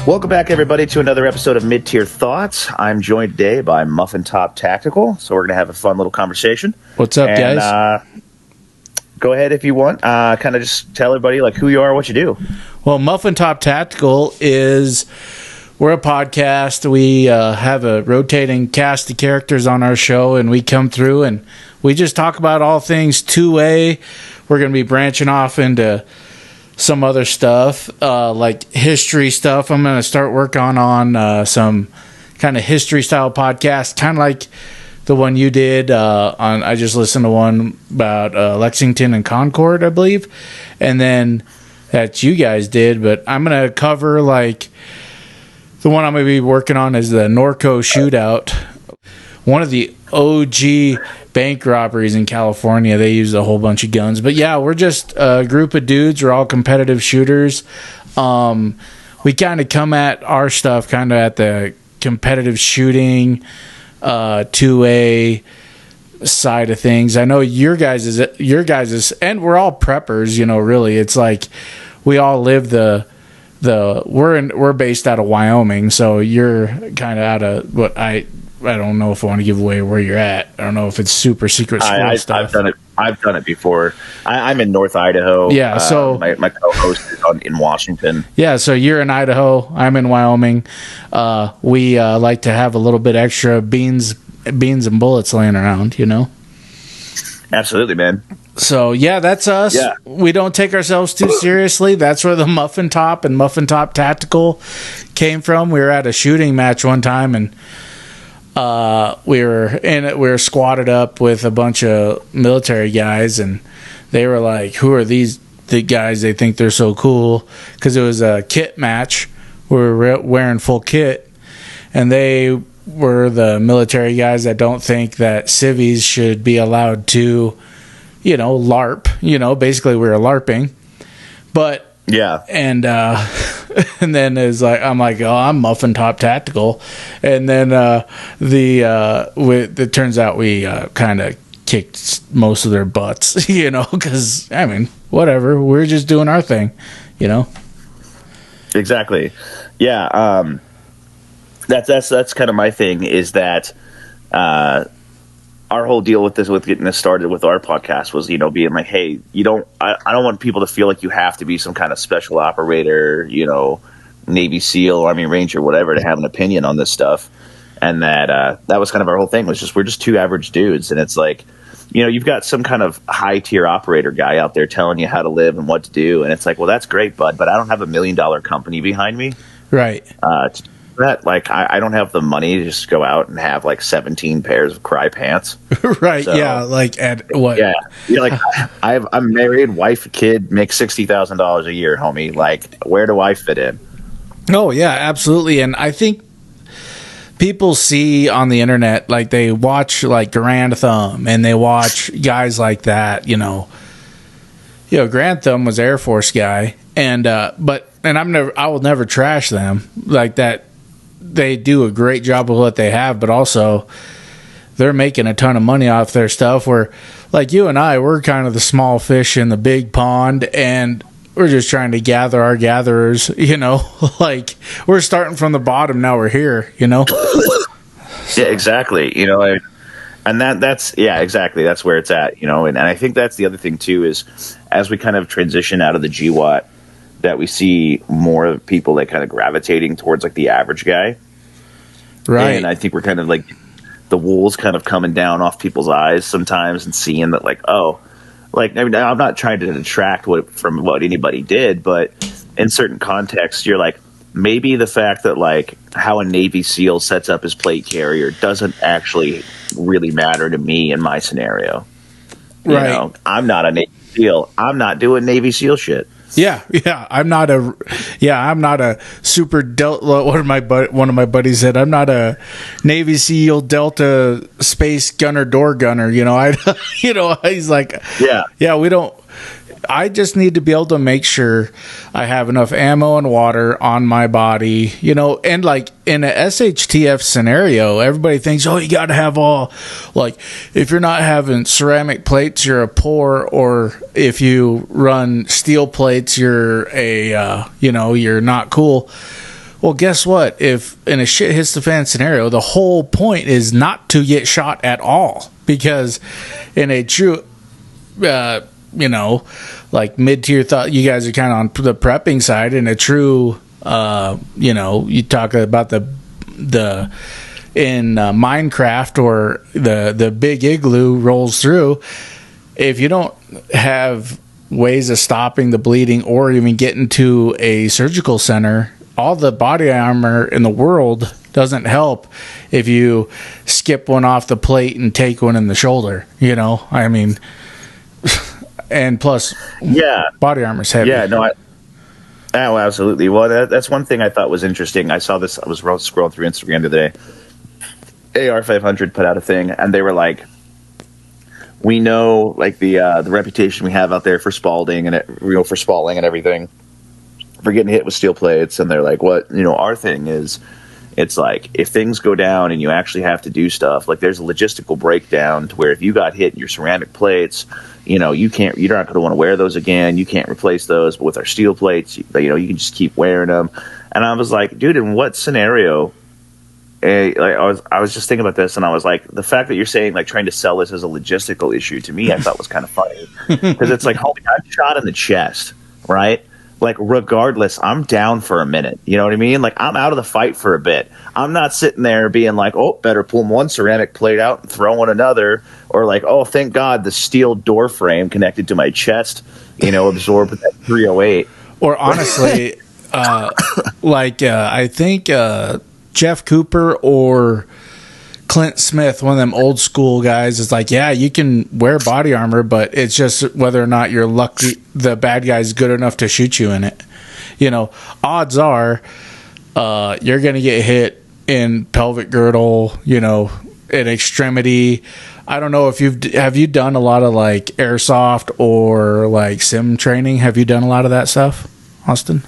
Welcome back, everybody, to another episode of Mid-Tier Thoughts. I'm joined today by MuffinTop Tactical, so we're going to have a fun little conversation. What's up, guys? Go ahead if you want. Kind of just tell everybody like who you are, what you do. Well, MuffinTop Tactical we're a podcast. We have a rotating cast of characters on our show, and we come through and we just talk about all things 2A. We're going to be branching off into some other stuff, like history stuff. I'm going to start working on some kind of history style podcast, kind of like the one you did I just listened to one about Lexington and Concord, I believe, and then that you guys did. But I'm going to cover like the one I'm going to be working on is the Norco shootout, one of the OG bank robberies in California. They used a whole bunch of guns. But yeah, we're just a group of dudes. We're all competitive shooters. We kind of come at our stuff kind of at the competitive shooting 2A side of things. I know your guys is, and we're all preppers, really. It's like we all live we're based out of Wyoming, so you're kind of out of what I don't know if I want to give away where you're at. I don't know if it's super secret stuff. I've done it before. I'm in North Idaho. Yeah, so my co-host is in Washington. Yeah, so you're in Idaho. I'm in Wyoming. We like to have a little bit extra beans and bullets laying around, Absolutely, man. So yeah, that's us. Yeah. We don't take ourselves too seriously. That's where the MuffinTop and MuffinTop Tactical came from. We were at a shooting match one time, and we were squatted up with a bunch of military guys, and they were like, "Who are the guys? They think they're so cool," because it was a kit match. We were wearing full kit, and they were the military guys that don't think that civvies should be allowed to, LARP. Basically, we were LARPing, but. Yeah, and then I'm like, oh, I'm MuffinTop Tactical, and then it turns out we kind of kicked most of their butts, because whatever, we're just doing our thing, Exactly. Yeah, that's kind of my thing is that our whole deal with getting this started with our podcast was, being like, hey, I don't want people to feel like you have to be some kind of special operator, Navy SEAL, Army Ranger, whatever, to have an opinion on this stuff. And that was kind of our whole thing was we're just two average dudes. And it's like, you've got some kind of high tier operator guy out there telling you how to live and what to do. And it's like, well, that's great, bud, but I don't have $1 million company behind me. Right. That like I don't have the money to just go out and have like 17 pairs of cry pants. Right. So, yeah. Like at what? Yeah. Like I'm married, wife, kid, make $60,000 a year, homie. Like, where do I fit in? Oh yeah, absolutely. And I think people see on the internet, like they watch like Grand Thumb and they watch guys like that, Grand Thumb was Air Force guy, and I will never trash them like that. They do a great job of what they have, but also they're making a ton of money off their stuff. Where, like you and I, we're kind of the small fish in the big pond, and we're just trying to gather our gatherers, like we're starting from the bottom. Now we're here, Yeah, exactly. And that's exactly. That's where it's at, and I think that's the other thing too, is as we kind of transition out of the GWAT, that we see more people that kind of gravitating towards like the average guy. Right. And I think we're kind of like the wool's kind of coming down off people's eyes sometimes and seeing that like, oh, like, I'm not trying to detract from what anybody did, but in certain contexts, you're like, maybe the fact that like how a Navy SEAL sets up his plate carrier doesn't actually really matter to me in my scenario. Right. I'm not a Navy SEAL. I'm not doing Navy SEAL shit. Yeah. I'm not a super Delta. One of my buddies said, I'm not a Navy SEAL Delta space gunner, door gunner. He's like, yeah, we don't. I just need to be able to make sure I have enough ammo and water on my body, and like in a SHTF scenario, everybody thinks, oh, you got to have all, like, if you're not having ceramic plates, you're a poor, or if you run steel plates, you're you're not cool. Well, guess what? If in a shit hits the fan scenario, the whole point is not to get shot at all. Because in a true, like mid-tier thought, you guys are kind of on the prepping side. In a true, you talk about the in Minecraft or the big igloo rolls through. If you don't have ways of stopping the bleeding or even getting to a surgical center, all the body armor in the world doesn't help if you skip one off the plate and take one in the shoulder. I mean, and plus, body armor's heavy. Yeah, no, oh, absolutely. Well, that's one thing I thought was interesting. I saw this. I was scrolling through Instagram today. AR500 put out a thing, and they were like, we know like the reputation we have out there for Spalding and for Spalling and everything, for getting hit with steel plates, and they're like, what our thing is, it's like if things go down and you actually have to do stuff, like there's a logistical breakdown to where if you got hit in your ceramic plates, you're not going to want to wear those again. You can't replace those, but with our steel plates, you can just keep wearing them. And I was like, dude, in what scenario? I was just thinking about this, and I was like, the fact that you're saying like trying to sell this as a logistical issue to me, I thought was kind of funny because it's like, holy, I'm shot in the chest, right? Like, regardless, I'm down for a minute. You know what I mean? Like, I'm out of the fight for a bit. I'm not sitting there being like, oh, better pull one ceramic plate out and throw in another, or like, oh, thank God the steel door frame connected to my chest, absorbed that 308. Or honestly, I think Jeff Cooper or Clint Smith, one of them old school guys, is like, yeah, you can wear body armor, but it's just whether or not you're lucky, the bad guy's good enough to shoot you in it. Odds are you're going to get hit in pelvic girdle, an extremity. I don't know if have you done a lot of like airsoft or like sim training? Have you done a lot of that stuff, Austin?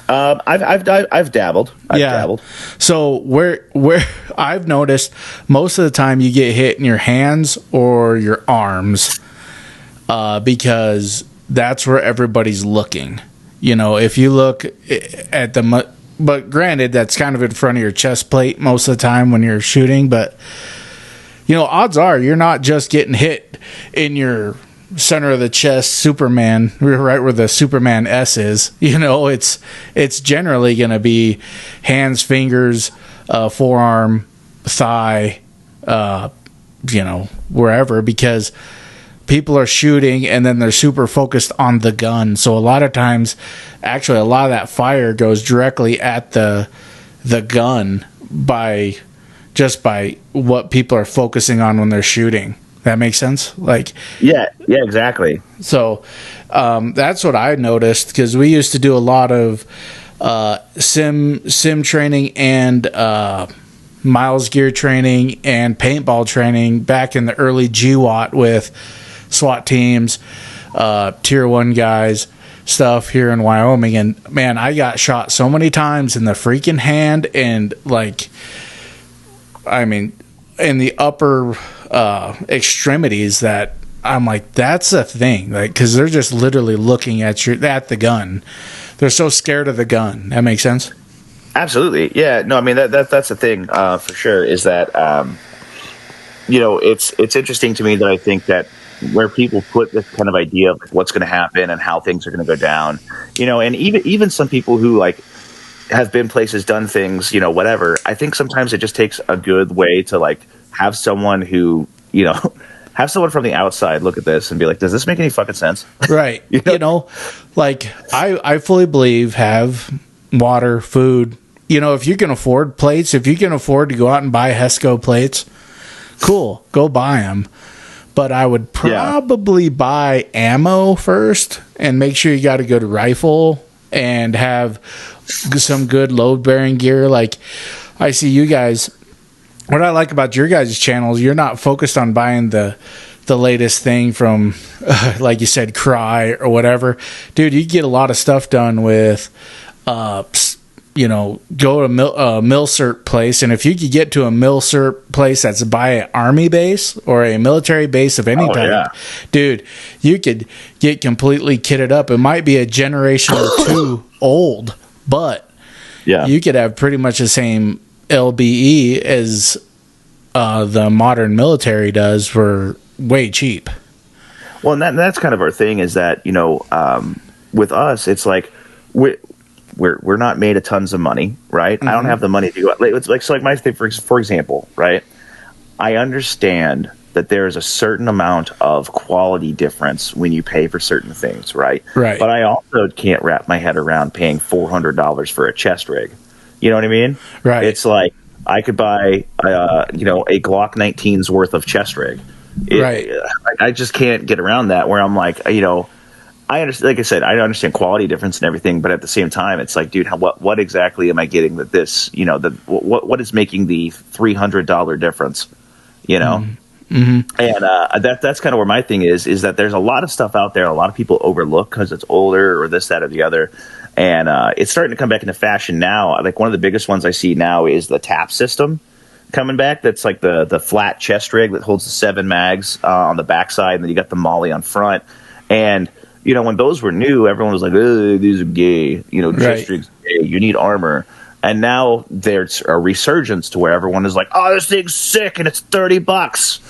I've dabbled. I've dabbled. So where I've noticed most of the time you get hit in your hands or your arms, because that's where everybody's looking. If you look at but granted, that's kind of in front of your chest plate most of the time when you're shooting. But odds are you're not just getting hit in your center of the chest, Superman, right where the Superman S is. It's generally going to be hands, fingers, forearm, thigh, wherever, because people are shooting and then they're super focused on the gun. So a lot of times, actually, a lot of that fire goes directly at the gun by what people are focusing on when they're shooting. That makes sense? Like, yeah, exactly. So that's what I noticed, because we used to do a lot of sim training and miles gear training and paintball training back in the early GWAT with SWAT teams, tier 1 guys, stuff here in Wyoming. And man, I got shot so many times in the freaking hand, and like, I mean, in the upper extremities, that I'm like, that's a thing, like, because they're just literally looking at the gun. They're so scared of the gun. That makes sense? Absolutely. Yeah. No, I mean, that's the thing, for sure, is that it's interesting to me that I think that where people put this kind of idea of what's going to happen and how things are going to go down, and even some people who like have been places, done things, whatever. I think sometimes it just takes a good way to like have someone who, have someone from the outside look at this and be like, does this make any fucking sense? Right. Like I fully believe have water, food. If you can afford plates, if you can afford to go out and buy HESCO plates, cool, go buy them. But I would probably buy ammo first and make sure you got a good rifle and have some good load bearing gear. Like, I see you guys, what I like about your guys' channels, you're not focused on buying the latest thing from, like you said, Cry or whatever. Dude, you get a lot of stuff done with, go to a MilCert place, and if you could get to a MilCert place that's by an army base or a military base of any type, dude, you could get completely kitted up. It might be a generation or two old, but Yeah. you could have pretty much the same LBE as the modern military does for way cheap. Well, and that's kind of our thing is that, with us, it's like we're not made of tons of money, right? I don't have the money to go. It's like my thing, for example, right? I understand that there is a certain amount of quality difference when you pay for certain things, right? Right. But I also can't wrap my head around paying $400 for a chest rig. You know what I mean? Right. It's like I could buy, a Glock 19's worth of chest rig. Right. I just can't get around that. Where I'm like, I understand. Like I said, I understand quality difference and everything, but at the same time, it's like, dude, what exactly am I getting that this, what is making the $300 difference? And that's kind of where my thing is that there's a lot of stuff out there a lot of people overlook because it's older or this, that, or the other, and it's starting to come back into fashion now. Like one of the biggest ones I see now is the tap system coming back. That's like the flat chest rig that holds the 7 mags on the backside, and then you got the molly on front. And when those were new, everyone was like, "Oh, these are gay." Chest rigs are gay. You need armor. And now there's a resurgence to where everyone is like, "Oh, this thing's sick, and it's $30."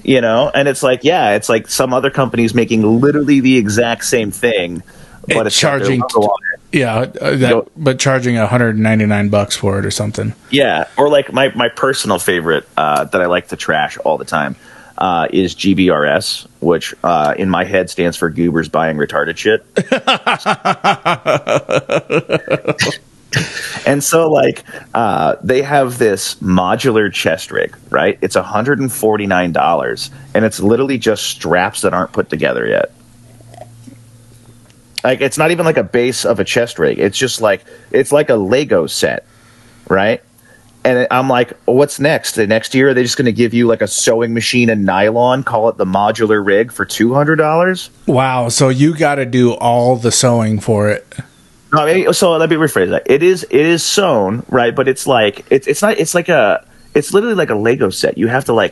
And it's like, yeah, it's like some other companies making literally the exact same thing, but it's charging, but charging $199 for it or something. Yeah, or like my personal favorite that I like to trash all the time is GBRS, which in my head stands for Goobers Buying Retarded Shit. And so, they have this modular chest rig, right? It's $149, and it's literally just straps that aren't put together yet. Like, it's not even like a base of a chest rig. It's just it's like a Lego set, right? And I'm like, what's next? The next year, are they just going to give you like a sewing machine and nylon, call it the modular rig for $200? Wow. So you got to do all the sewing for it. No, so let me rephrase that. It is sewn, right? But it's like it's literally like a Lego set. You have to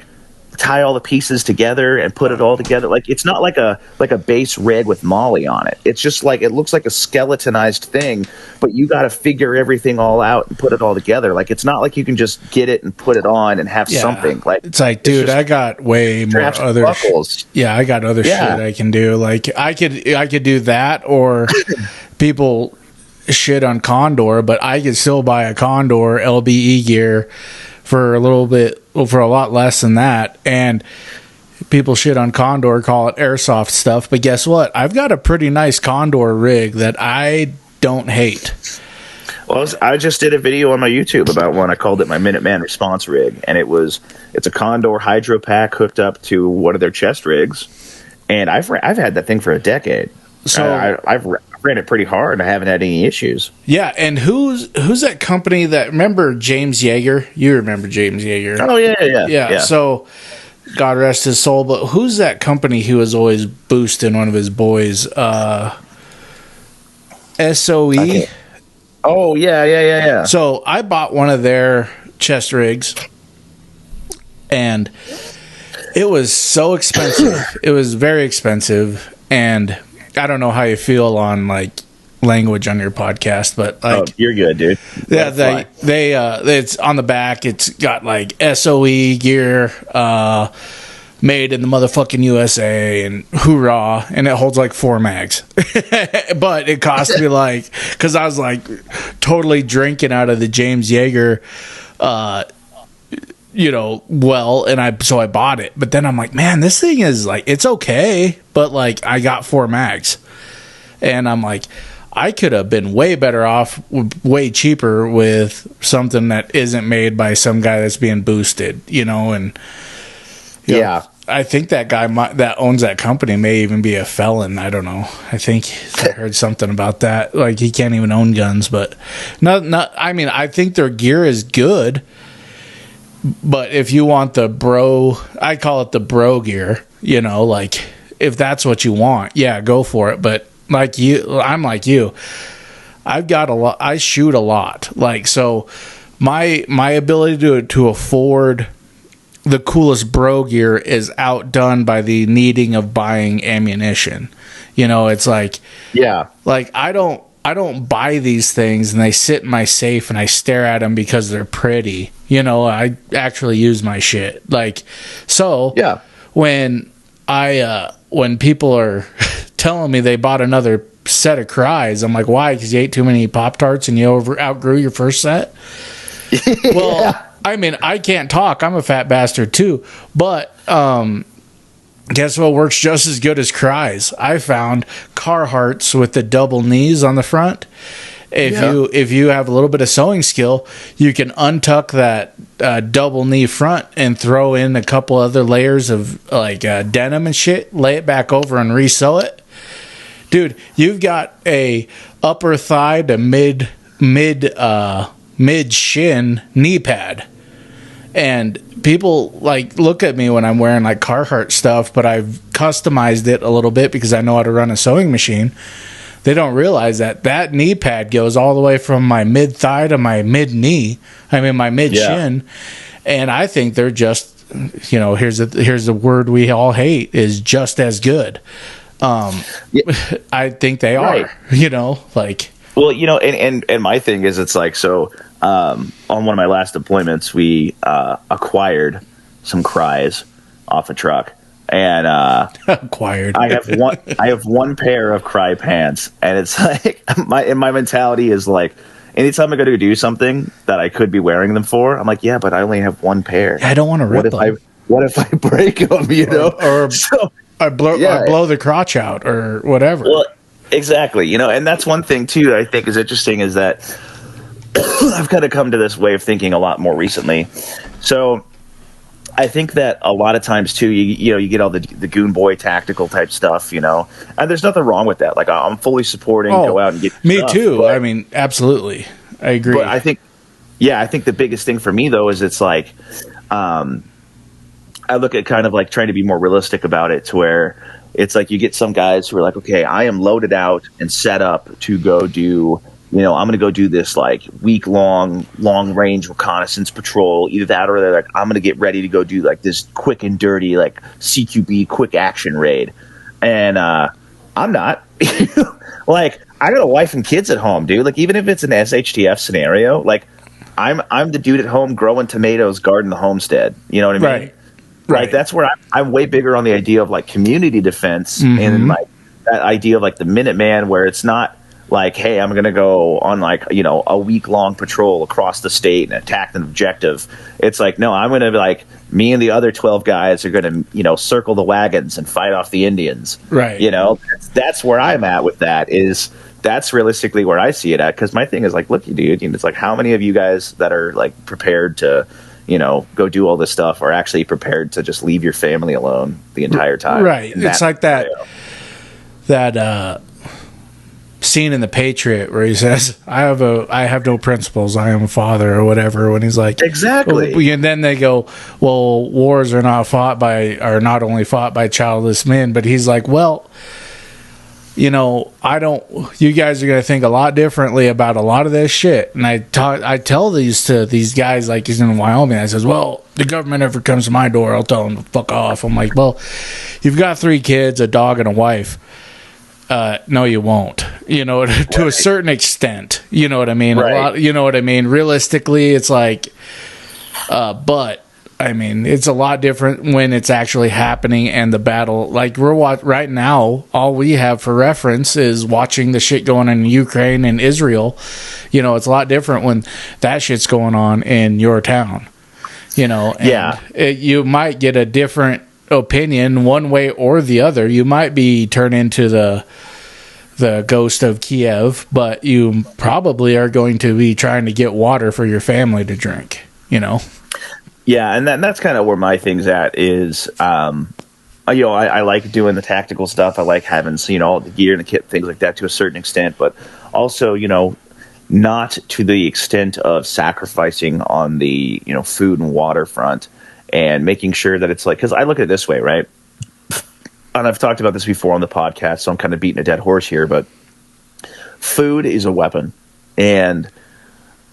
tie all the pieces together and put it all together. Like, it's not like a base rig with molly on it. It's just it looks like a skeletonized thing, but you got to figure everything all out and put it all together. Like, it's not like you can just get it and put it on and have something. Like, it's like, dude, I got way more other buckles. I got other shit I can do. Like, I could do that, or people shit on Condor, but I could still buy a Condor LBE gear for a lot less than that. And people shit on Condor, call it airsoft stuff, but guess what? I've got a pretty nice Condor rig that I don't hate. Well, I just did a video on my YouTube about one. I called it my Minuteman response rig, and it's a Condor hydro pack hooked up to one of their chest rigs, and I've had that thing for a decade. So I've ran it pretty hard, and I haven't had any issues. Yeah, and who's that company that, remember James Yeager? You remember James Yeager? Oh yeah. So, God rest his soul. But who's that company who was always boosting one of his boys? SOE. Okay. Oh yeah. So I bought one of their chest rigs, and it was so expensive. It was very expensive, and I don't know how you feel on language on your podcast, but you're good, dude. Yeah, it's on the back. It's got SOE gear, made in the motherfucking USA, and hoorah, and it holds 4 mags. But it cost me because I was totally drinking out of the James Yeager, and so I bought it. But then I'm like, man, this thing is it's okay, but I got 4 mags, and I'm like, I could have been way better off, way cheaper with something that isn't made by some guy that's being boosted, and yeah. I think that guy that owns that company may even be a felon. I don't know. I think I heard something about that. He can't even own guns, but not. I mean, I think their gear is good. But if you want the bro, I call it the bro gear, if that's what you want, yeah, go for it. But I'm like you. I've got a lot. I shoot a lot. So my ability to afford the coolest bro gear is outdone by the needing of buying ammunition. It's yeah. I don't don't buy these things and they sit in my safe and I stare at them because they're pretty. You know, I actually use my shit. Like, so Yeah. when people are telling me they bought another set of Cries, I'm like, why? Because you ate too many Pop-Tarts and you outgrew your first set? Well, Yeah. I mean, I can't talk. I'm a fat bastard too. But guess what works just as good as Cries? I found Carhartts with the double knees on the front. If you have a little bit of sewing skill, you can untuck that double knee front and throw in a couple other layers of like denim and shit, lay it back over and resew it. Dude, you've got a upper thigh to mid shin knee pad. And people like look at me when I'm wearing like Carhartt stuff, but I've customized it a little bit because I know how to run a sewing machine. They don't realize that knee pad goes all the way from my mid thigh to my mid knee. I mean my mid shin, and I think they're just, you know, here's a word we all hate, is just as good. I think they are. You know, like. Well, you know, and my thing is, it's like, so on one of my last deployments, we acquired some Cries off a truck. And acquired. I have one pair of Cry pants, and it's like my mentality is like, anytime I go to do something that I could be wearing them for, I'm like, yeah, but I only have one pair. I don't want to rip them. What if I break them? You know, or so, I blow the crotch out or whatever. Well, exactly. You know, and that's one thing too that I think is interesting is that I've kind of come to this way of thinking a lot more recently. So I think that a lot of times too, you get all the goon boy tactical type stuff, you know, and there's nothing wrong with that. Like, I'm fully supporting, go out and get me stuff, too. But, I mean, absolutely, I agree. But I think the biggest thing for me though is it's like, I look at kind of like trying to be more realistic about it, to where it's like you get some guys who are like, okay, I am loaded out and set up to go do. You know, I'm going to go do this like long range reconnaissance patrol. Either that or they're like, I'm going to get ready to go do like this quick and dirty, like CQB quick action raid. And I'm not. Like, I got a wife and kids at home, dude. Like, even if it's an SHTF scenario, like I'm the dude at home growing tomatoes, guarding the homestead. You know what I mean? Right. Like, that's where I'm way bigger on the idea of like community defense and like that idea of like the Minuteman, where it's not like, hey, I'm going to go on like, you know, a week-long patrol across the state and attack an objective. It's like, no, I'm going to be like, me and the other 12 guys are going to, you know, circle the wagons and fight off the Indians. Right. You know, that's where I'm at with that. That's realistically where I see it at. Because my thing is like, look, you dude, it's like, how many of you guys that are like prepared to, you know, go do all this stuff are actually prepared to just leave your family alone the entire time? Right. It's like that scene in The Patriot where he says, I have no principles, I am a father, or whatever, when he's like, exactly. And then they go, well, wars are not only fought by childless men, but he's like, well, you know, you guys are going to think a lot differently about a lot of this shit. And I tell these to these guys, like he's in Wyoming, I says, well, the government ever comes to my door, I'll tell them to fuck off. I'm like, well, you've got 3 kids, a dog, and a wife. No, you won't. You know, to a certain extent. You know what I mean? Right. A lot, you know what I mean? Realistically, it's like, but I mean, it's a lot different when it's actually happening and the battle. Like, we're right now, all we have for reference is watching the shit going on in Ukraine and Israel. You know, it's a lot different when that shit's going on in your town. You know, and you might get a different opinion one way or the other. You might be turned into the ghost of Kiev, but you probably are going to be trying to get water for your family to drink, you know? Yeah, and that's kind of where my thing's at is, you know, I like doing the tactical stuff. I like having, you know, all the gear and the kit, things like that to a certain extent, but also, you know, not to the extent of sacrificing on the, you know, food and water front, and making sure that it's like, because I look at it this way, right? And I've talked about this before on the podcast, so I'm kind of beating a dead horse here, but food is a weapon. And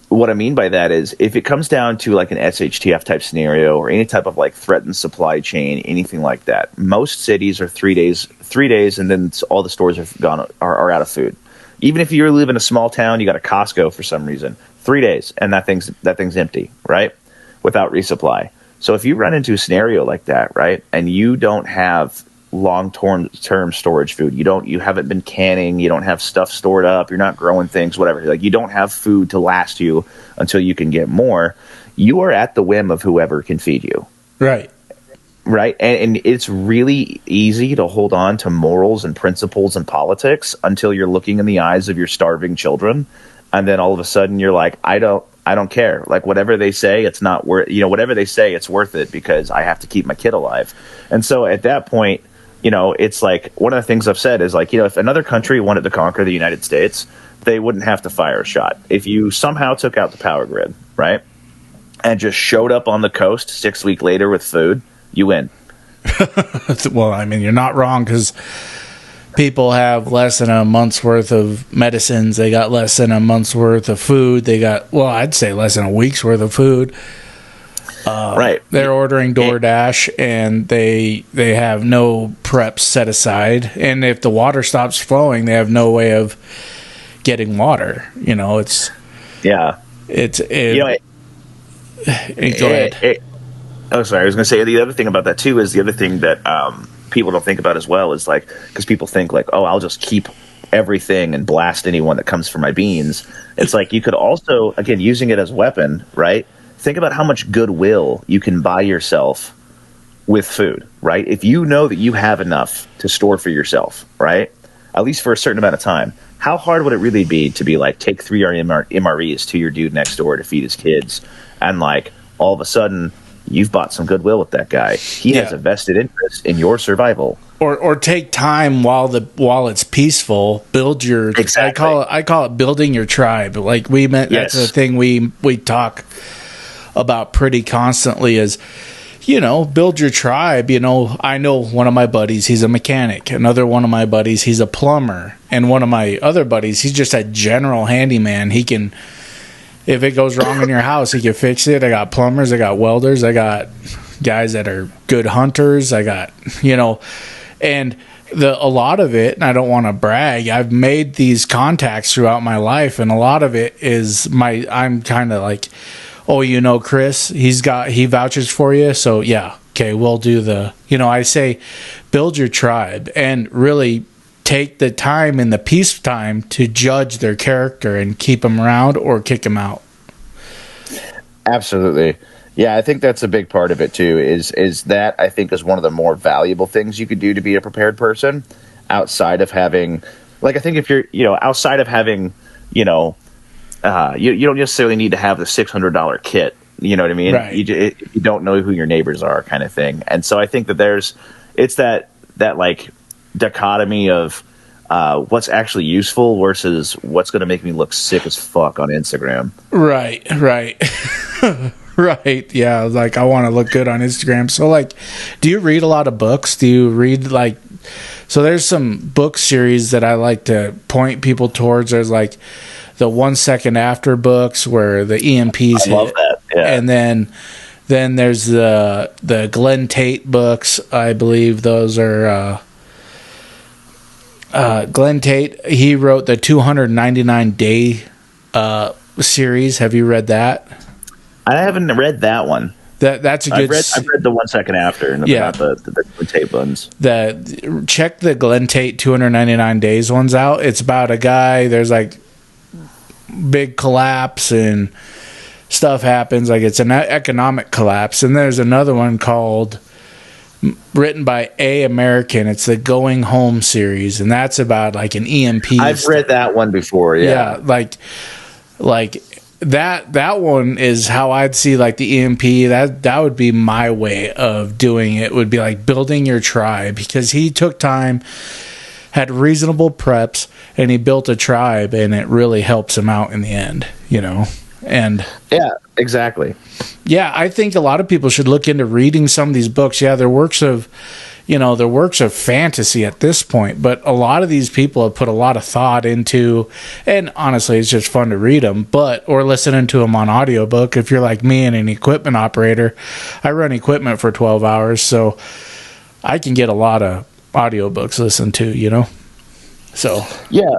what I mean by that is, if it comes down to like an SHTF type scenario or any type of like threatened supply chain, anything like that, most cities are 3 days, and then all the stores are out of food. Even if you live in a small town, you got a Costco for some reason, 3 days, and that thing's empty, right? Without resupply. So if you run into a scenario like that, right, and you don't have long-term storage food, you haven't been canning, you don't have stuff stored up, you're not growing things, whatever, like you don't have food to last you until you can get more, you are at the whim of whoever can feed you. Right. Right. And it's really easy to hold on to morals and principles and politics until you're looking in the eyes of your starving children. And then all of a sudden you're like, I don't care. Like whatever they say, it's not worth, whatever they say, it's worth it because I have to keep my kid alive. And so at that point, it's like one of the things I've said is like, if another country wanted to conquer the United States, they wouldn't have to fire a shot. If you somehow took out the power grid, right, and just showed up on the coast 6 weeks later with food, you win. Well, I mean, you're not wrong, because people have less than a month's worth of medicines. They got less than a month's worth of food. They got, well, I'd say less than a week's worth of food. Right. They're ordering DoorDash, and they have no preps set aside. And if the water stops flowing, they have no way of getting water. It's yeah. Go ahead. Oh, sorry. I was going to say the other thing about that too is the other thing that people don't think about as well is like, because people think like, oh, I'll just keep everything and blast anyone that comes for my beans. It's like you could also, again, using it as a weapon, right? Think about how much goodwill you can buy yourself with food, right? If you know that you have enough to store for yourself, right? At least for a certain amount of time. How hard would it really be to be like, take 3 MREs to your dude next door to feed his kids, and like all of a sudden you've bought some goodwill with that guy. He has a vested interest in your survival. Or take time while it's peaceful. Build your. Exactly. I call it building your tribe. Like that's the thing we talk about pretty constantly. Is build your tribe. I know one of my buddies, he's a mechanic. Another one of my buddies, he's a plumber, and one of my other buddies, he's just a general handyman. He can. If it goes wrong in your house, he can fix it. I got plumbers, I got welders, I got guys that are good hunters. I got, and a lot of it, and I don't want to brag, I've made these contacts throughout my life, and a lot of it is I'm kind of like, oh, Chris, he vouches for you. So yeah, okay, we'll do I say, build your tribe and really take the time in the peacetime to judge their character and keep them around or kick them out. Absolutely. Yeah, I think that's a big part of it too, is that I think is one of the more valuable things you could do to be a prepared person outside of having, like, I think if you're, outside of having, you don't necessarily need to have the $600 kit, you know what I mean? Right. You don't know who your neighbors are kind of thing. And so I think that it's that like dichotomy of what's actually useful versus what's going to make me look sick as fuck on Instagram. Right. Right. Yeah. Like, I want to look good on Instagram. So, like, do you read a lot of books? Do you read, like, so there's some book series that I like to point people towards. There's like the 1 Second After books where the EMPs hit. I love that. Yeah. And then there's the Glenn Tate books. I believe those are, Glenn Tate, he wrote the 299 Day series. Have you read that? I haven't read that one. That's a good. I've read the 1 Second After, and not the Glenn Tate ones. Check the Glenn Tate 299 Days ones out. It's about a guy. There's like big collapse and stuff happens. Like, it's an economic collapse. And there's another one written by A. American. It's the Going Home series, and that's about like an EMP. I've read that one before. Yeah, like that one is how I'd see like the EMP. That would be my way of doing it. Would be like building your tribe, because he took time, had reasonable preps, and he built a tribe, and it really helps him out in the end. And yeah, exactly. Yeah, I think a lot of people should look into reading some of these books. Yeah, they're works of fantasy at this point, but a lot of these people have put a lot of thought into, and honestly, it's just fun to read them, or listening to them on audiobook. If you're like me and an equipment operator, I run equipment for 12 hours, so I can get a lot of audiobooks listened to, So yeah.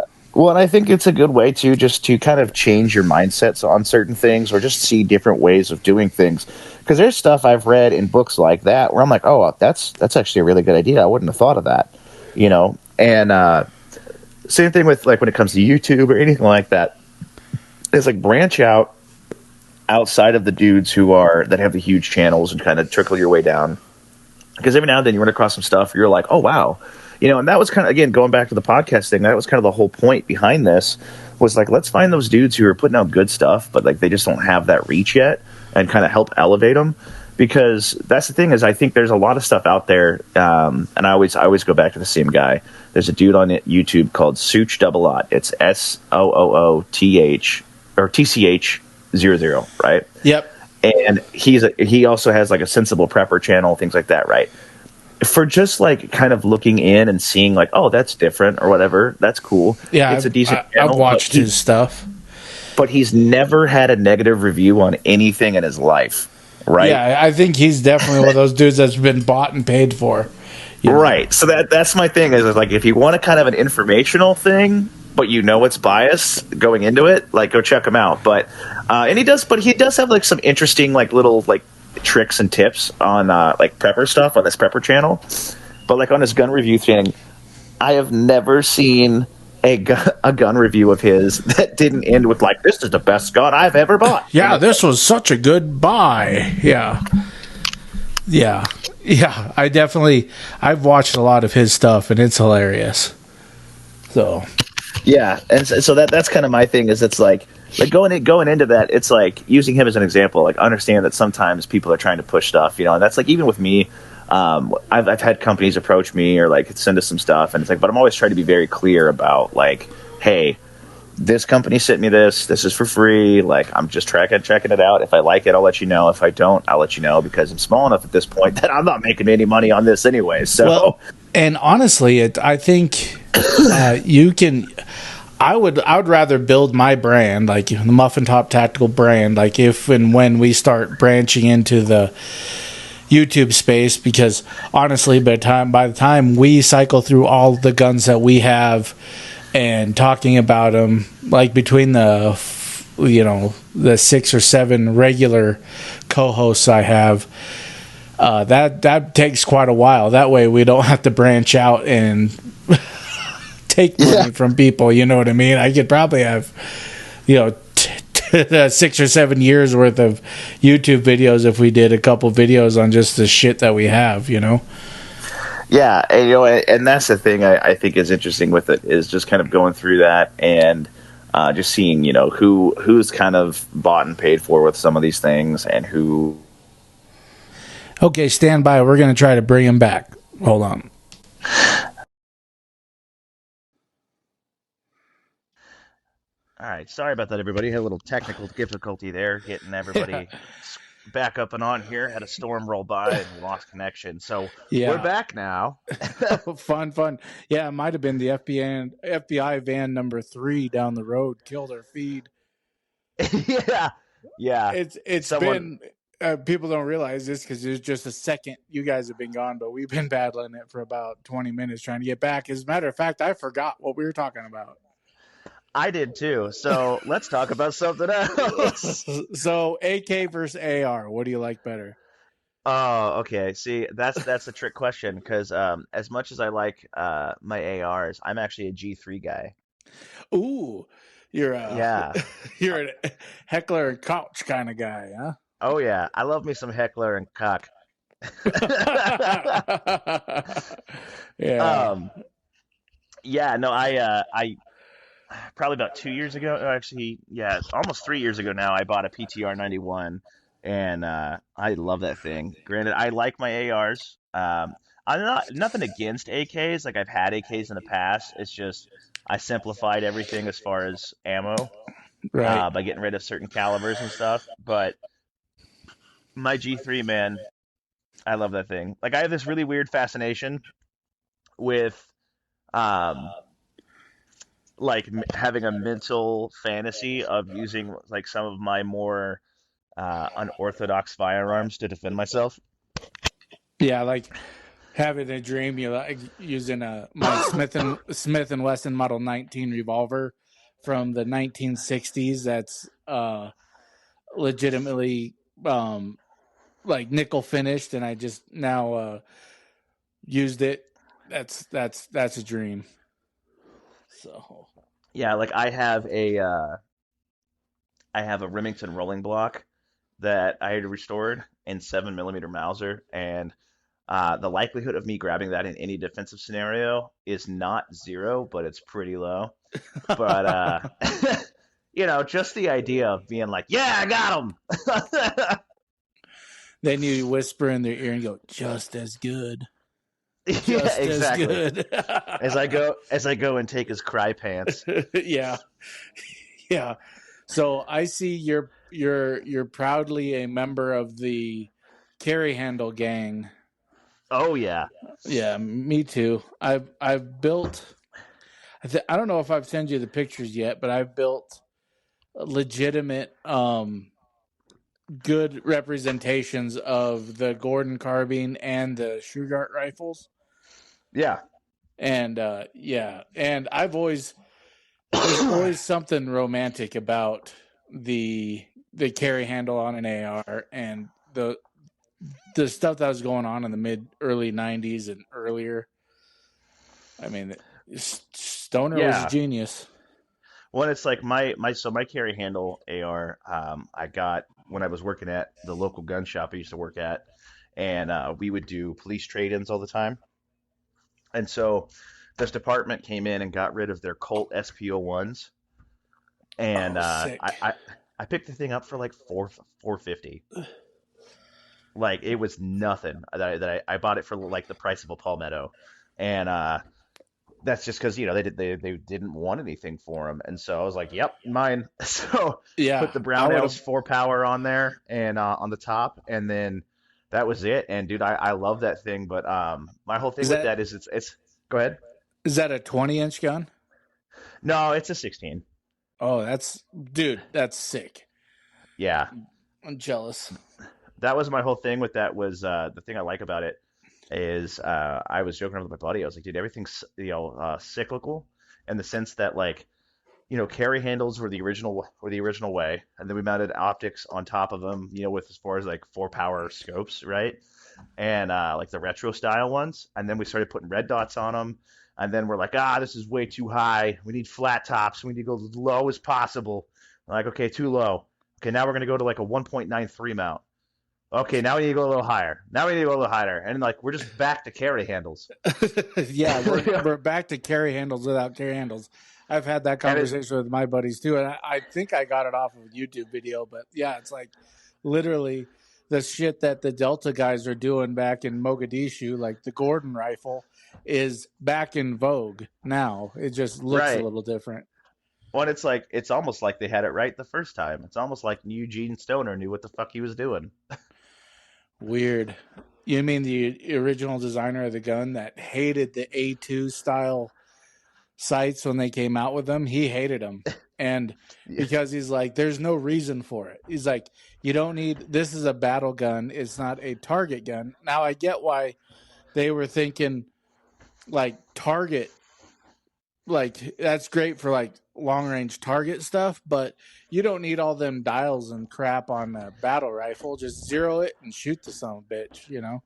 Well, and I think it's a good way to just to kind of change your mindsets on certain things, or just see different ways of doing things. Because there's stuff I've read in books like that where I'm like, oh, that's actually a really good idea. I wouldn't have thought of that, you know. And same thing with like when it comes to YouTube or anything like that. It's like branch out outside of the dudes who are that have the huge channels and kind of trickle your way down. Because every now and then you run across some stuff where you're like, oh wow, you know. And that was kind of, again, going back to the podcast thing, that was kind of the whole point behind this, was like, let's find those dudes who are putting out good stuff but like they just don't have that reach yet, and kind of help elevate them. Because that's the thing, is I think there's a lot of stuff out there, and I always go back to the same guy. There's a dude on YouTube called Such Double Ot. It's SOOOTH or TCH00, right? Yep. And he also has like a Sensible Prepper channel, things like that, right? For just like kind of looking in and seeing like, oh, that's different or whatever, that's cool. Yeah, It's a decent channel. I've watched his stuff. But he's never had a negative review on anything in his life, right? Yeah, I think he's definitely one of those dudes that's been bought and paid for. You know? Right. So that's my thing, is like, if you want a kind of an informational thing, but you know it's biased going into it, like, go check him out. But he does have like some interesting like little like tricks and tips on like prepper stuff on this prepper channel. But like on his gun review thing, I have never seen a gun review of his that didn't end with like, this is the best gun I've ever bought. Yeah, this was such a good buy. Yeah. Yeah. Yeah. I've watched a lot of his stuff and it's hilarious. So. Yeah, and so that's kind of my thing, is it's like going into that, it's like using him as an example. Like, understand that sometimes people are trying to push stuff, you know, and that's like, even with me, I've had companies approach me or like send us some stuff, and it's like, but I'm always trying to be very clear about like, hey, this company sent me this. This is for free. Like, I'm just checking it out. If I like it, I'll let you know. If I don't, I'll let you know, because I'm small enough at this point that I'm not making any money on this anyway. So, well, and honestly, I think you can. I would rather build my brand, like the MuffinTop Tactical brand, like if and when we start branching into the YouTube space, because honestly, by the time we cycle through all the guns that we have and talking about them, like between the 6 or 7 regular co-hosts I have, that takes quite a while. That way we don't have to branch out and take money from people, you know what I mean? I could probably have 6 or 7 years worth of YouTube videos if we did a couple videos on just the shit that we have, you know. Yeah, and that's the thing I think is interesting with it, is just kind of going through that and just seeing, who's kind of bought and paid for with some of these things, and who. Okay, stand by. We're going to try to bring him back. Hold on. All right, sorry about that, everybody. Had a little technical difficulty there, getting everybody back up and on here. Had a storm roll by and we lost connection. So we're back now. Fun. Yeah, it might have been the FBI van number 3 down the road killed our feed. Yeah. It's been. People don't realize this because it's just a second you guys have been gone, but we've been battling it for about 20 minutes trying to get back. As a matter of fact, I forgot what we were talking about. I did too. So let's talk about something else. So AK versus AR, what do you like better? Oh, okay. See, that's a trick question, because as much as I like my ARs, I'm actually a G3 guy. Ooh, you're you're a heckler and couch kind of guy, huh? Oh yeah, I love me some heckler and cock. Yeah. Yeah. No, I probably about 2 years ago. Actually, yeah, almost 3 years ago now. I bought a PTR 91, and I love that thing. Granted, I like my ARs. I'm not nothing against AKs. Like, I've had AKs in the past. It's just I simplified everything as far as ammo Right. by getting rid of certain calibers and stuff. But my G3, man, I love that thing. Like, I have this really weird fascination with um like having a mental fantasy of using like some of my more unorthodox firearms to defend myself. Yeah, like Having a dream, you like using my Smith and Wesson Model 19 revolver from the 1960s. That's legitimately like nickel finished, and I just now used it. That's a dream. So Yeah, like I have a Remington rolling block that I had restored in 7 millimeter Mauser, and the likelihood of me grabbing that in any defensive scenario is not zero, but it's pretty low. But just the idea of being like, "Yeah, I got him." then you whisper in their ear and go, "Just as good, Yeah, just as exactly. good." As I go and take his cry pants. Yeah, yeah. So I see you're proudly a member of the carry handle gang. Oh yeah. Yeah, me too. I've built. I don't know if I've sent you the pictures yet, but I've built legitimate good representations of the Gordon carbine and the Shugart rifles. Yeah. And yeah, and there's always something romantic about the carry handle on an AR and the stuff that was going on in the mid early 90s and earlier. I mean, Stoner was a Yeah. genius. Well, it's like my carry handle AR, I got when I was working at the local gun shop I used to work at, and we would do police trade-ins all the time. And so this department came in and got rid of their Colt SPO1s, and Oh, sick. I picked the thing up for like 450. Like it was nothing. I bought it for like the price of a palmetto, and that's just because they didn't want anything for them, and so I was like, "Yep, mine." So put Yeah, the I would Brownells have. 4 power on there and on the top, and then that was it. And dude, I love that thing, but my whole thing Is with that that is it's go ahead. is that a 20-inch gun? No, it's a 16. Oh, that's sick. Yeah, I'm jealous. that was my whole thing with that was the thing I like about it is I was joking around with my buddy. I was like, dude, everything's cyclical in the sense that like carry handles were the original way, and then we mounted optics on top of them, with as far as like 4 power scopes, right? And like the retro style ones, and then we started putting red dots on them, and then we're like, this is way too high. We need flat tops. We need to go as low as possible. I'm like, okay, too low. Okay, now we're gonna go to like a 1.93 mount. Okay, now we need to go a little higher. Now we need to go a little higher, and like we're just back to carry handles. Yeah, we're back to carry handles without carry handles. I've had that And it conversation with my buddies too, and I think I got it off of a YouTube video. But yeah, it's like literally the shit that the Delta guys are doing back in Mogadishu, like the Gordon rifle, is back in vogue now. It just looks a right. little different. Well, it's like it's almost like they had it right the first time. It's almost like Eugene Stoner knew what the fuck he was doing. Weird. You mean the original designer of the gun that hated the A2 style sights when they came out with them? He hated them. And Yeah. because he's like, there's no reason for it. He's like, you don't need, this is a battle gun. It's not a target gun. Now I get why they were thinking like target, like that's great for like long range target stuff, but you don't need all them dials and crap on a battle rifle. Just zero it and shoot the son of a bitch, you know?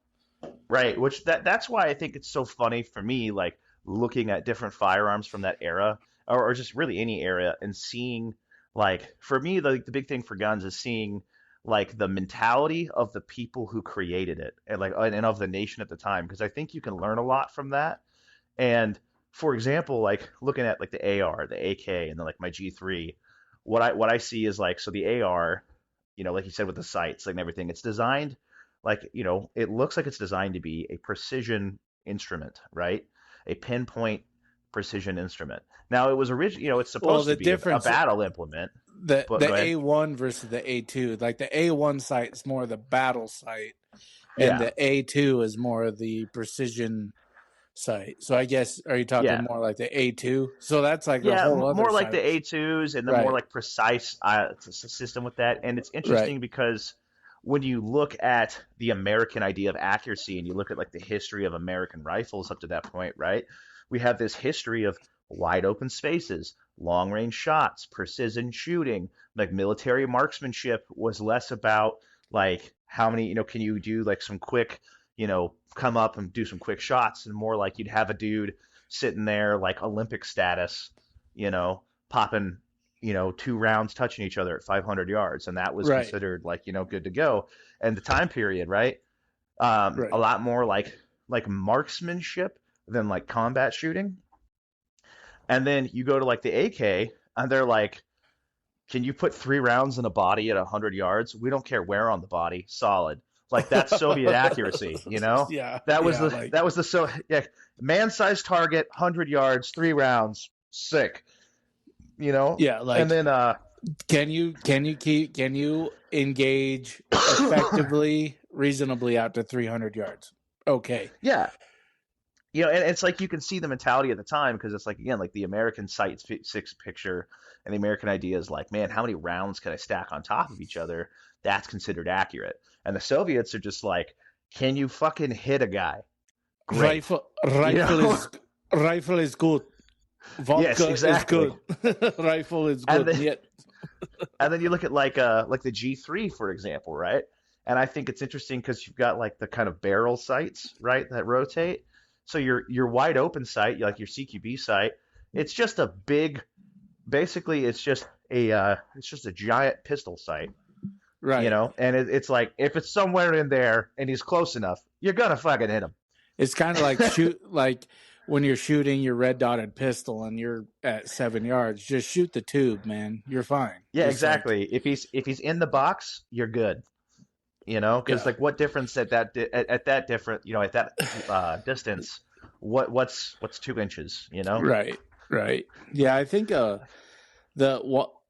Right, which that's why I think it's so funny for me, like looking at different firearms from that era, or just really any era, and seeing like for me the big thing for guns is seeing like the mentality of the people who created it and like and of the nation at the time, because I think you can learn a lot from that. And for example, like looking at like the AR, the AK, and then like my G3, what I see is like so the AR, like you said with the sights like, and everything, it's designed like it looks like it's designed to be a precision instrument, right? A pinpoint precision instrument. Now it was it's Well, supposed the to be a difference, battle implement, but the go ahead. A1 versus the A2, like the A1 sight is more the battle sight, and Yeah, the A2 is more the precision sight. So I guess, are you talking yeah. more like the A2? So that's like the Yeah, whole other more like side. the A2s and the more Right, like precise system with that. And it's right. interesting because when you look at the American idea of accuracy and you look at like the history of American rifles up to that point, right? We have this history of wide open spaces, long range shots, precision shooting. Like military marksmanship was less about like how many, can you do like some quick, come up and do some quick shots, and more like you'd have a dude sitting there like Olympic status, popping, 2 rounds touching each other at 500 yards. And that was Right. considered like, good to go. And the time period, right? Right. A lot more like marksmanship than like combat shooting. And then you go to like the AK, and they're like, can you put 3 rounds in a body at 100 yards? We don't care where on the body, solid. Like that's Soviet accuracy, Yeah. That was man-sized target, 100 yards, 3 rounds, sick. Yeah, like, and then can you engage effectively, reasonably out to 300 yards? Okay. Yeah. And it's like you can see the mentality at the time, because it's like, again, like the American Sight 6 picture and the American idea is like, man, how many rounds can I stack on top of each other? That's considered accurate. And the Soviets are just like, can you fucking hit a guy? Great. Rifle is good. Vodka yes, exactly. is good. Rifle is good. And then you look at like the G3, for example, right? And I think it's interesting because you've got like the kind of barrel sights, right, that rotate. So your wide open sight, like your CQB sight, it's just a big, basically it's just a giant pistol sight, right? And it's like if it's somewhere in there and he's close enough, you're gonna fucking hit him. It's kind of like like when you're shooting your red dotted pistol and you're at 7 yards, just shoot the tube, man. You're fine. Yeah, just exactly. Like, if he's in the box, you're good. Because like what difference at that distance? What's 2 inches? Right. Yeah, I think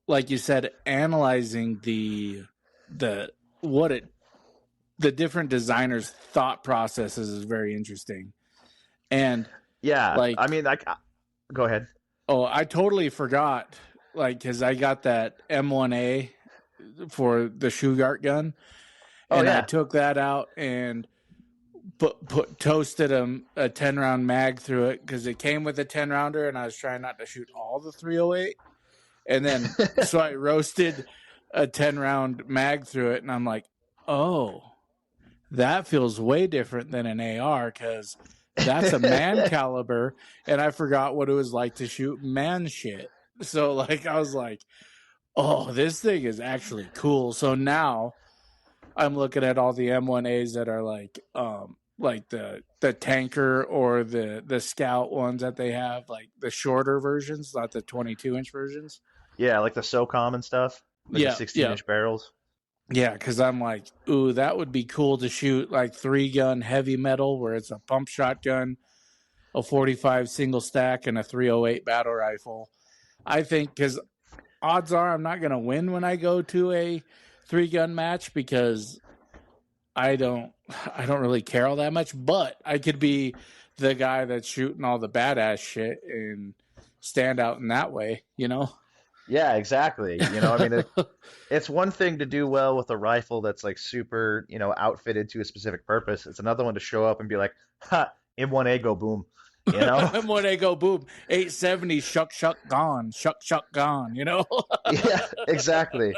like you said, analyzing the different designers' thought processes is very interesting. And yeah, like, I mean, go ahead. Oh, I totally forgot, like, because I got that M1A for the Shugart gun. And I took that out and toasted a 10-round mag through it, because it came with a 10-rounder, and I was trying not to shoot all the 308. And then, so I roasted a 10-round mag through it, and I'm like, oh, that feels way different than an AR, because that's a man caliber, and I forgot what it was like to shoot man shit. So, like, I was like, oh, this thing is actually cool. So now I'm looking at all the M1As that are like the tanker or the scout ones that they have, like the shorter versions, not the 22-inch versions. Yeah, like the SOCOM and stuff. Like the 16-inch barrels. Yeah, because I'm like, ooh, that would be cool to shoot like 3-gun heavy metal, where it's a pump shotgun, a 45 single stack, and a 308 battle rifle. I think, because odds are I'm not going to win when I go to a 3-gun match, because I don't really care all that much, but I could be the guy that's shooting all the badass shit and stand out in that way, Yeah, exactly. I mean, it's one thing to do well with a rifle that's like super, outfitted to a specific purpose. It's another one to show up and be like, ha, M1A go boom. M1A go boom. 870 shuck gone. Shuck gone, Yeah, exactly.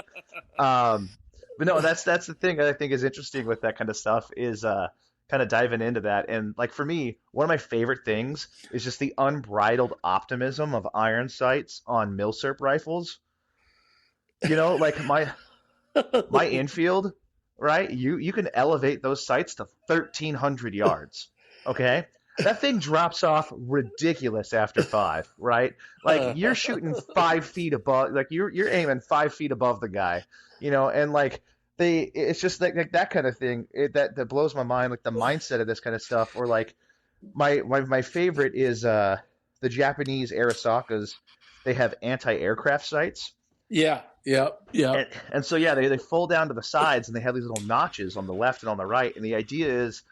But no, that's the thing I think is interesting with that kind of stuff is kind of diving into that. And like for me, one of my favorite things is just the unbridled optimism of iron sights on milsurp rifles. Like my infield, right? You can elevate those sights to 1,300 yards. Okay. That thing drops off ridiculous after 5, right? Like you're shooting 5 feet above, like you're aiming 5 feet above the guy, and like it's just like that kind of thing that blows my mind, like the mindset of this kind of stuff. Or like my favorite is the Japanese Arisakas. They have anti-aircraft sights. Yeah. And so yeah, they fold down to the sides, and they have these little notches on the left and on the right. And the idea is,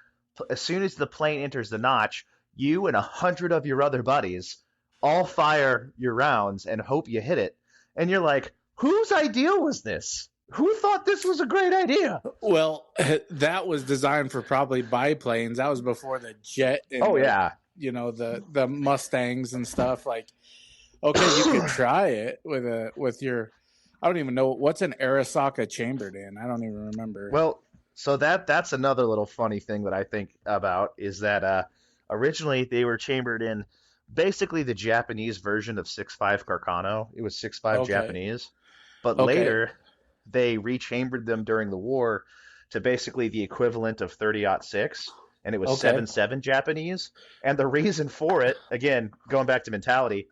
as soon as the plane enters the notch, you and 100 of your other buddies all fire your rounds and hope you hit it. And you're like, whose idea was this? Who thought this was a great idea? Well, that was designed for probably biplanes. That was before the jet and Oh yeah. the Mustangs and stuff. Like, okay, you could try it with your. I don't even know what's an Arasaka chambered in. I don't even remember. Well, so that's another little funny thing that I think about is that originally they were chambered in basically the Japanese version of 6.5 Carcano. It was 6.5 Okay. Japanese, but Okay. later they rechambered them during the war to basically the equivalent of 30-06, and it was Okay. 7.7 Japanese. And the reason for it, again, going back to mentality,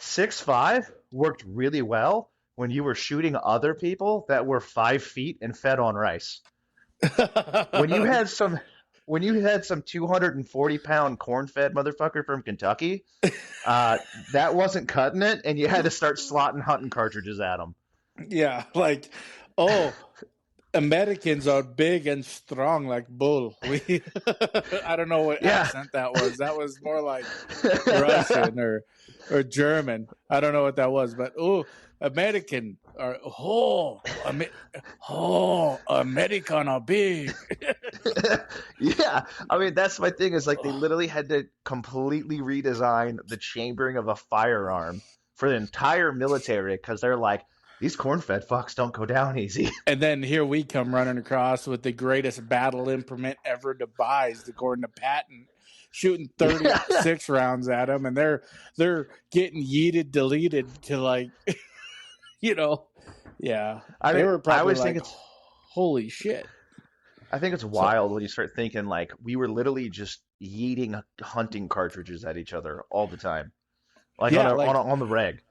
6.5 worked really well when you were shooting other people that were 5 feet and fed on rice. When you had some 240-pound corn-fed motherfucker from Kentucky, that wasn't cutting it, and you had to start slotting hunting cartridges at them. Yeah, like, oh, Americans are big and strong like bull. I don't know what Yeah. accent that was. That was more like Russian or German. I don't know what that was, but American are American are big. Yeah, I mean that's my thing is like they literally had to completely redesign the chambering of a firearm for the entire military because they're like these corn-fed fucks don't go down easy. And then here we come running across with the greatest battle implement ever devised, according to Patton, shooting 36 rounds at them, and they're getting yeeted, deleted to like, yeah, I they mean, were I probably always think like, it's holy shit. I think it's So wild when you start thinking like we were literally just yeeting hunting cartridges at each other all the time, like yeah, on the reg.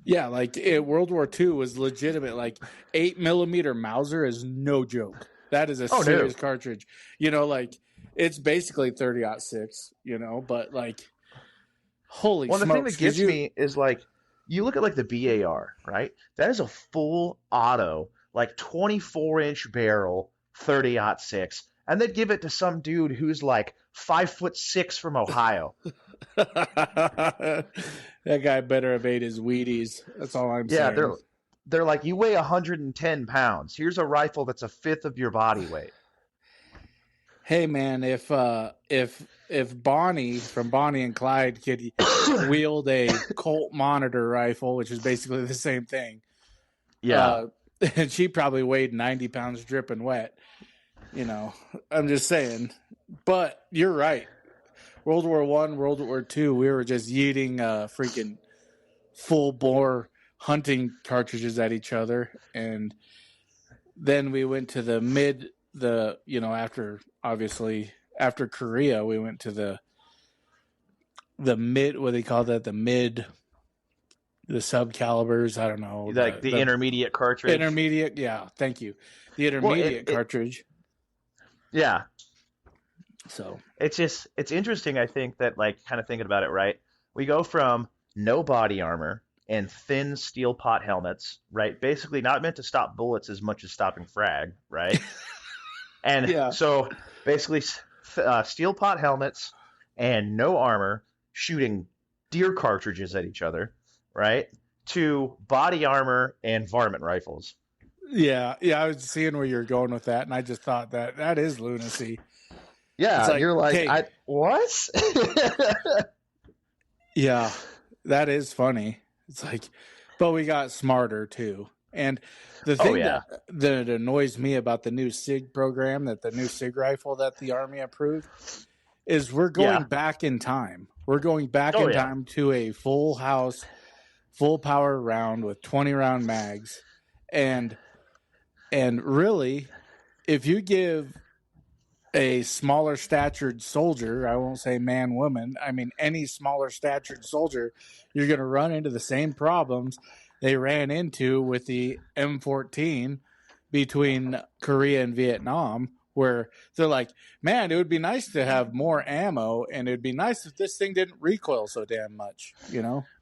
yeah, like World War II was legitimate. Like 8 millimeter Mauser is no joke. That is a Oh serious no! cartridge. Like it's basically 30-06. But like holy Well, the thing smokes, that because gets you me is like you look at like the BAR, right? That is a full auto, like 24-inch barrel, 30-06, and they'd give it to some dude who's like 5'6" from Ohio. that guy better have ate his Wheaties. That's all I'm Yeah, saying. they're like you weigh 110 pounds. Here's a rifle that's a fifth of your body weight. Hey man, if Bonnie from Bonnie and Clyde could wield a Colt Monitor rifle, which is basically the same thing, Yeah, and she probably weighed 90 pounds dripping wet. I'm just saying. But you're right. World War One, World War Two, we were just yeeting freaking full bore hunting cartridges at each other, and then we went to after Korea, we went to the mid, what they call that, the sub calibers. I don't know, like the the intermediate cartridge. intermediate. Yeah, thank you. The Well, intermediate cartridge. yeah, So it's interesting. I think that like kind of thinking about it, right? We go from no body armor and thin steel pot helmets, right? Basically, not meant to stop bullets as much as stopping frag, right? And yeah, so basically, steel pot helmets and no armor shooting deer cartridges at each other, right? To body armor and varmint rifles. yeah. I was seeing where you're going with that, and I just thought that is lunacy. It's Yeah, like, you're like, okay, what? yeah, that is funny. It's like, but we got smarter too. And the Oh thing yeah, that annoys me about the new SIG program, that the new SIG rifle that the Army approved, is we're going yeah. back in time. We're going back Oh in yeah. time to a full house, full power round with 20 round mags. And really, if you give a smaller statured soldier, I won't say man, woman, I mean any smaller statured soldier, you're going to run into the same problems they ran into with the M14 between Korea and Vietnam, where they're like, man, it would be nice to have more ammo, and it would be nice if this thing didn't recoil so damn much.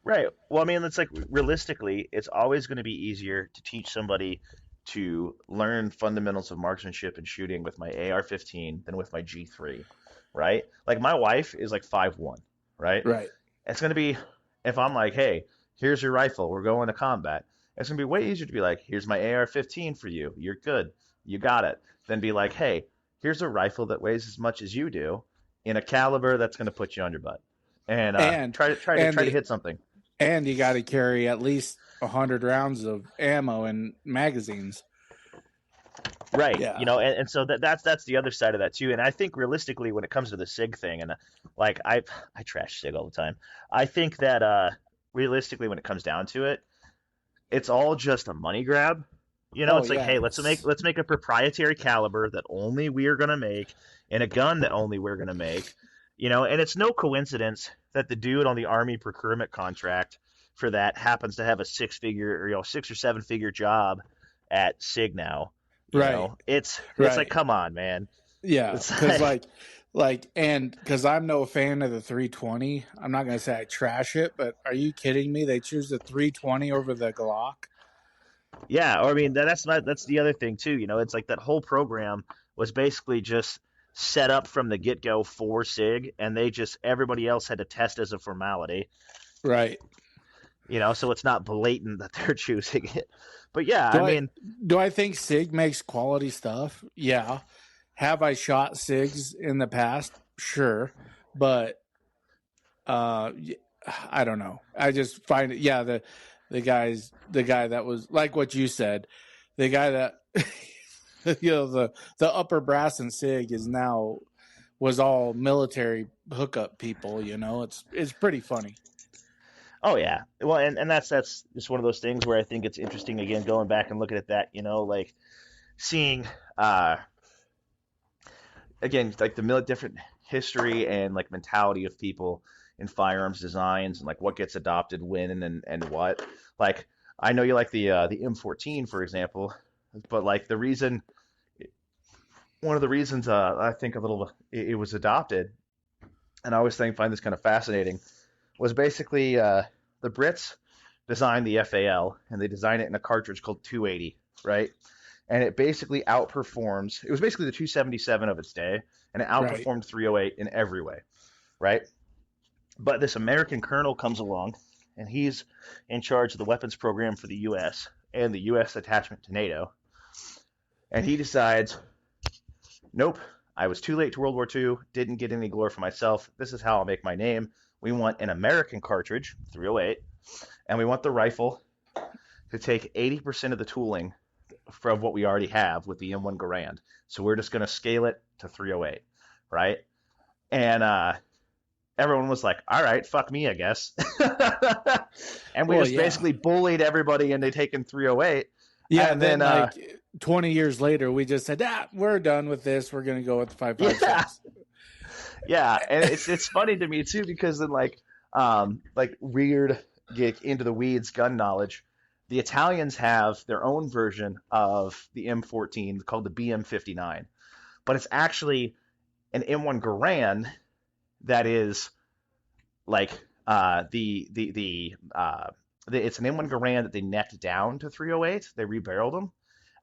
Right. Well, I mean, it's like realistically, it's always going to be easier to teach somebody to learn fundamentals of marksmanship and shooting with my AR-15 than with my G3, right? Like my wife is like 5'1", right? Right. It's going to be if I'm like, hey, here's your rifle, we're going to combat. It's gonna be way easier to be like, here's my AR-15 for you. You're good. You got it. Than be like, hey, here's a rifle that weighs as much as you do in a caliber that's gonna put you on your butt. And and try to hit something. and you got to carry at least 100 rounds of ammo and magazines. Right. Yeah. And so that's the other side of that too. And I think realistically, when it comes to the SIG thing, and like I trash SIG all the time. I think that realistically, when it comes down to it, it's all just a money grab. It's like, hey, let's make a proprietary caliber that only we're gonna make, and a gun that only we're gonna make. And it's no coincidence that the dude on the Army procurement contract for that happens to have a 6 or 7 figure job at SIG now. It's like, come on, man. Yeah, because because I'm no fan of the 320. I'm not gonna say I trash it, but are you kidding me? They choose the 320 over the Glock. Yeah, or I mean that's the other thing too. It's like that whole program was basically just set up from the get go for SIG, and everybody else had to test as a formality. Right. So it's not blatant that they're choosing it. But yeah, do I think SIG makes quality stuff? Yeah. Have I shot SIGs in the past? Sure. But I don't know. I just find it, the guy that was like what you said, the guy that the upper brass and SIG was all military hookup people, it's pretty funny. Oh yeah, well, and that's just one of those things where I think it's interesting again going back and looking at that, like seeing again like the different history and like mentality of people in firearms designs and like what gets adopted when and what. Like I know you like the M14 for example, but like one of the reasons I think it was adopted, and I always find this kind of fascinating, was basically the Brits designed the FAL, and they designed it in a cartridge called 280, right? And it basically outperforms. It was basically the 277 of its day, and it outperformed 308 in every way, right? But this American colonel comes along, and he's in charge of the weapons program for the U.S. and the U.S. attachment to NATO, and he decides, nope, I was too late to World War II, didn't get any glory for myself. This is how I'll make my name. We want an American cartridge, 308, and we want the rifle to take 80% of the tooling from what we already have with the M1 Garand. So we're just going to scale it to 308, right? And everyone was like, all right, fuck me, I guess. And we basically bullied everybody into taking 308. Yeah, and then 20 years later, we just said, we're done with this. We're going to go with the 5.56. Yeah, and it's funny to me too because then like weird get into the weeds gun knowledge. The Italians have their own version of the M14 called the BM59, but it's actually an M1 Garand that is like it's an M1 Garand that they necked down to 308. They rebarreled them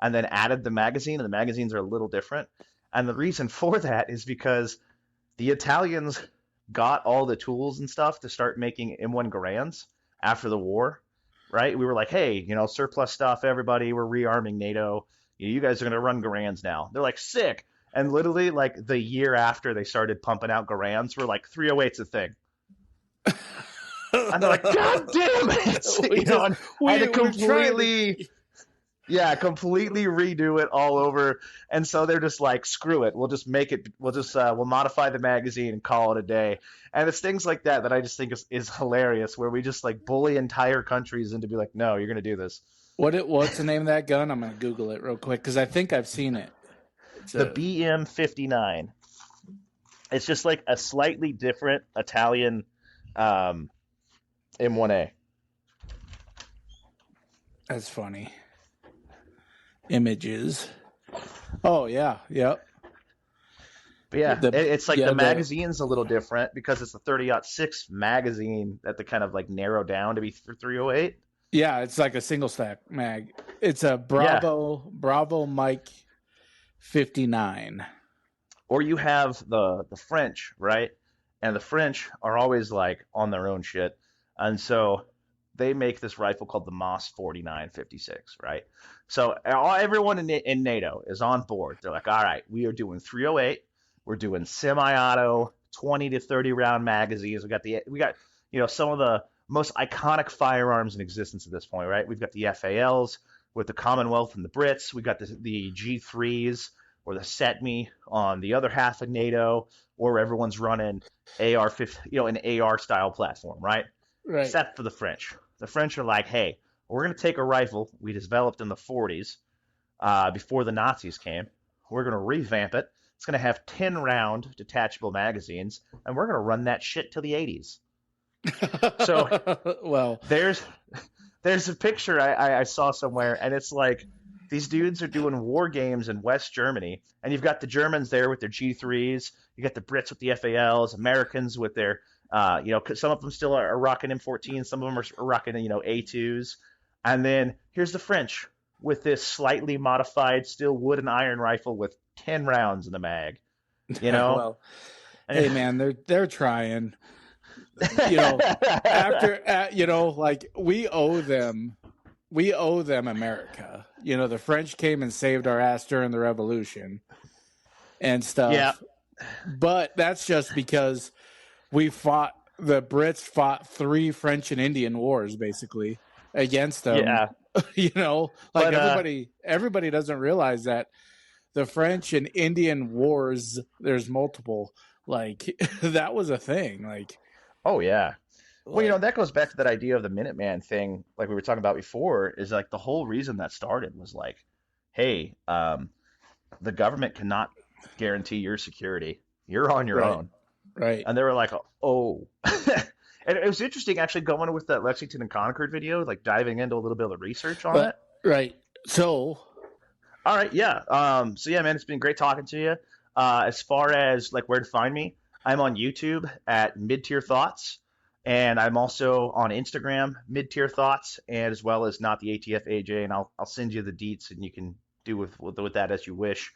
and then added the magazine, and the magazines are a little different. And the reason for that is because the Italians got all the tools and stuff to start making M1 Garands after the war, right? We were like, hey, surplus stuff, everybody, we're rearming NATO. You guys are going to run Garands now. They're like, sick. And literally, like, the year after they started pumping out Garands, we're like, 308's a thing. And they're like, God damn it! I had to completely redo it all over. And so they're just like, screw it. We'll just make it. We'll modify the magazine and call it a day. And it's things like that I just think is hilarious, where we just like bully entire countries into be like, no, you're going to do this. What's the name of that gun? I'm going to Google it real quick because I think I've seen it. The BM59. It's just like a slightly different Italian M1A. That's funny. Images. Oh yeah, yep. But yeah, it's like the magazine's a little different because it's a 30-06 magazine that they kind of like narrow down to be 308. Yeah, it's like a single stack mag. It's a Bravo Mike 59. Or you have the French, right? And the French are always like on their own shit. And so they make this rifle called the Moss 4956, right? So everyone in NATO is on board. They're like, all right, we are doing 308. We're doing semi-auto, 20 to 30 round magazines. We got some of the most iconic firearms in existence at this point, right? We've got the FALs with the Commonwealth and the Brits. We got the G3s or the SETME on the other half of NATO, or everyone's running AR-50, an AR style platform, right? Right. Except for the French. The French are like, hey, we're going to take a rifle we developed in the 40s before the Nazis came. We're going to revamp it. It's going to have 10 round detachable magazines, and we're going to run that shit till the 80s. So, well, there's a picture I saw somewhere, and it's like these dudes are doing war games in West Germany, and you've got the Germans there with their G3s, you got the Brits with the FALs, Americans with their, some of them still are rocking M14s, some of them are rocking, A2s, and then here's the French with this slightly modified, still wood and iron rifle with 10 rounds in the mag. Well, hey man, they're trying. Like we owe them America. The French came and saved our ass during the Revolution and stuff. Yeah. But that's just because the Brits fought 3 French and Indian wars basically against them. Yeah. But, everybody doesn't realize that the French and Indian wars, there's multiple, like that was a thing. Like, oh yeah. Well, that goes back to that idea of the Minuteman thing, like we were talking about before, is like the whole reason that started was like, hey, the government cannot guarantee your security. You're on your own. Right. And they were like, oh. And it was interesting actually going with that Lexington and Concord video, like diving into a little bit of the research on it. Right. So. All right. Yeah. So yeah, man, it's been great talking to you. As far as like where to find me, I'm on YouTube at Mid-Tier Thoughts. And I'm also on Instagram, Mid-Tier Thoughts, and as well as Not the ATF AJ. And I'll send you the deets, and you can do with that as you wish.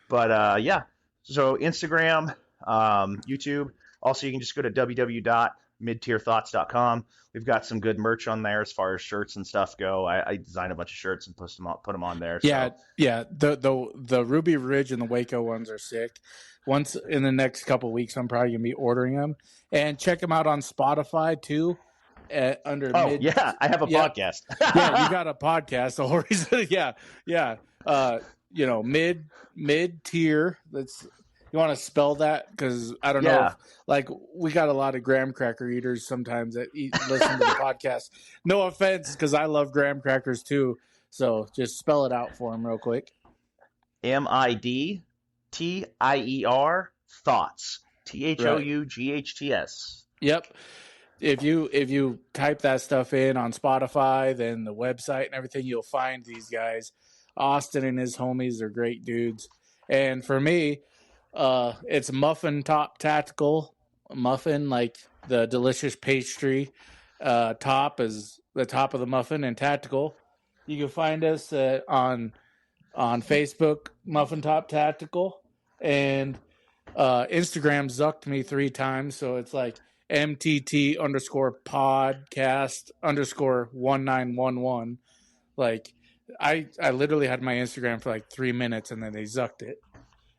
But yeah, so Instagram, YouTube. Also, you can just go to www.midtierthoughts.com. We've got some good merch on there as far as shirts and stuff go. I designed a bunch of shirts and put them on there. Yeah, so. Yeah. The Ruby Ridge and the Waco ones are sick. Once in the next couple of weeks, I'm probably gonna be ordering them, and check them out on Spotify too. I have a podcast. Yeah, you got a podcast. The whole reason, mid tier. You want to spell that? Because I don't know. We got a lot of graham cracker eaters sometimes that listen to the podcast. No offense, because I love graham crackers too. So just spell it out for them real quick. MIDTIER thoughts. THOUGHTS. Yep. If you type that stuff in on Spotify, then the website and everything, you'll find these guys. Austin and his homies are great dudes. And for me, it's MuffinTop Tactical. Muffin, like the delicious pastry. Top is the top of the muffin, and tactical. You can find us on Facebook, MuffinTop Tactical, and Instagram zucked me 3 times, so it's like MTT_podcast_1911. Like I literally had my Instagram for like 3 minutes, and then they zucked it.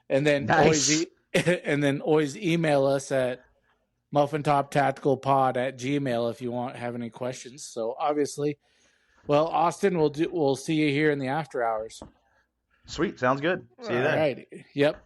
And then nice. always email us at muffintoptacticalpod@gmail if you have any questions. So obviously, well, Austin, we'll see you here in the after hours. Sweet, sounds good. See you then. All right. Yep.